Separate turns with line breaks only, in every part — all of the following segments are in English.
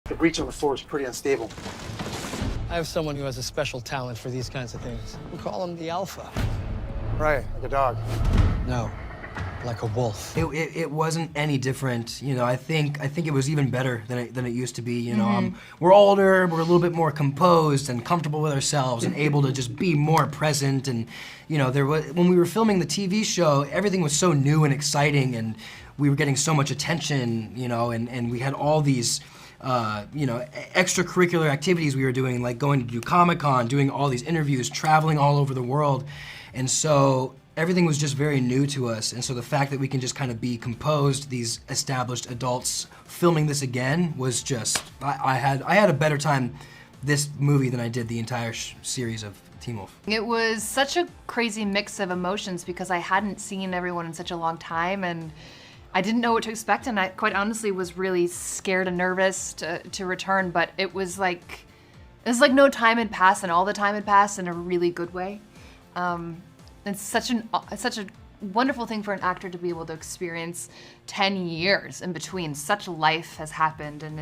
The breach on the floor is pretty unstable.
I have someone who has a special talent for these kinds of things. We call him the Alpha.
Right, like a dog.
No, like a wolf.
It wasn't any different, you know. I think it was even better than it used to be. You know, we're older, we're a little bit more composed and comfortable with ourselves, and able to just be more present. And you know, when we were filming the TV show, everything was so new and exciting, and we were getting so much attention. You know, and we had all these. You know, extracurricular activities we were doing, like going to do Comic-Con, doing all these interviews, traveling all over the world. And so everything was just very new to us. And so the fact that we can just kind of be composed, these established adults, filming this again was just, I had a better time this movie than I did the entire series of Teen Wolf.
It was such a crazy mix of emotions because I hadn't seen everyone in such a long time, and I didn't know what to expect, and I quite honestly was really scared and nervous to return, but it was like no time had passed, and all the time had passed in a really good way. It's such a wonderful thing for an actor to be able to experience 10 years in between. Such life has happened, and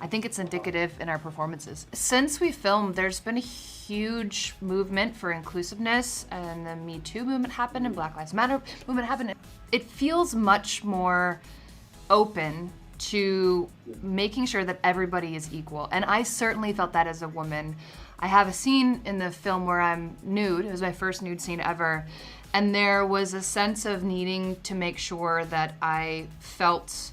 I think it's indicative in our performances. Since we filmed, there's been a huge movement for inclusiveness, and the Me Too movement happened, and Black Lives Matter movement happened. It feels much more open to making sure that everybody is equal, and I certainly felt that as a woman. I have a scene in the film where I'm nude. It was my first nude scene ever, and there was a sense of needing to make sure that I felt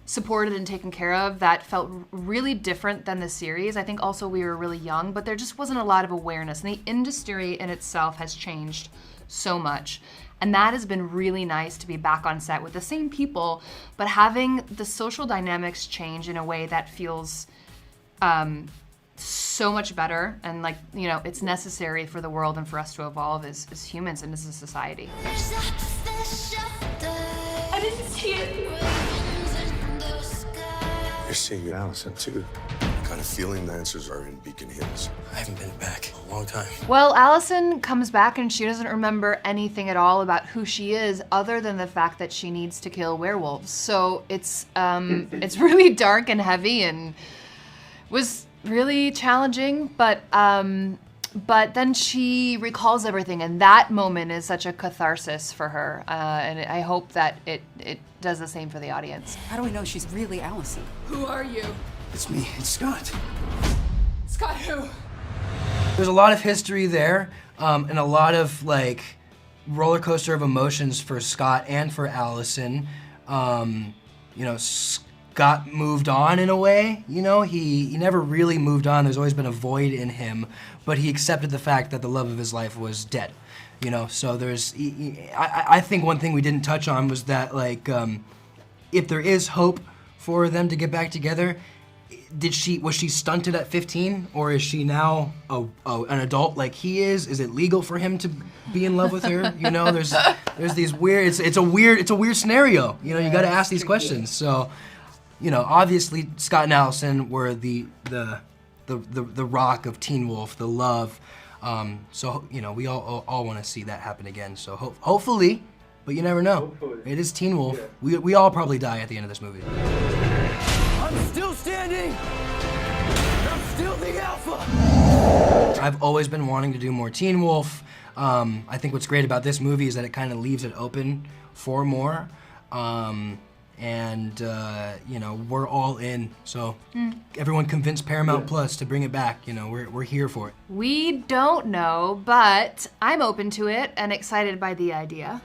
supported and taken care of that felt really different than the series. I think also we were really young, but there just wasn't a lot of awareness, and the industry in itself has changed so much. And that has been really nice to be back on set with the same people, but having the social dynamics change in a way that feels so much better, and like, you know, it's necessary for the world and for us to evolve as humans and as a society.
I didn't see it.
You're seeing Allison too. I kind of feeling the answers are in Beacon Hills.
I haven't been back in a long time.
Well, Allison comes back and she doesn't remember anything at all about who she is other than the fact that she needs to kill werewolves. So it's really dark and heavy and was really challenging, but then she recalls everything, and that moment is such a catharsis for her, and I hope that it does the same for the audience.
How do we know she's really Allison?
Who are you?
It's me, it's Scott.
Scott who?
There's a lot of history there, and a lot of like roller coaster of emotions for Scott and for Allison. You know, Scott moved on in a way, you know, he never really moved on. There's always been a void in him, but he accepted the fact that the love of his life was dead, you know. So there's, I think one thing we didn't touch on was that, like, if there is hope for them to get back together, was she stunted at 15, or is she now an adult like he is? Is it legal for him to be in love with her? You know, there's these weird, it's a weird scenario, you know. You got to ask these questions. So, you know, obviously Scott and Allison were the rock of Teen Wolf, the love. So, you know, we all want to see that happen again. So hopefully, but you never know. Hopefully. It is Teen Wolf. Yeah. We all probably die at the end of this movie.
I'm still standing. I'm still the Alpha.
I've always been wanting to do more Teen Wolf. I think what's great about this movie is that it kind of leaves it open for more. And you know, we're all in. So everyone convince Paramount Plus to bring it back. You know, we're here for it.
We don't know, but I'm open to it and excited by the idea.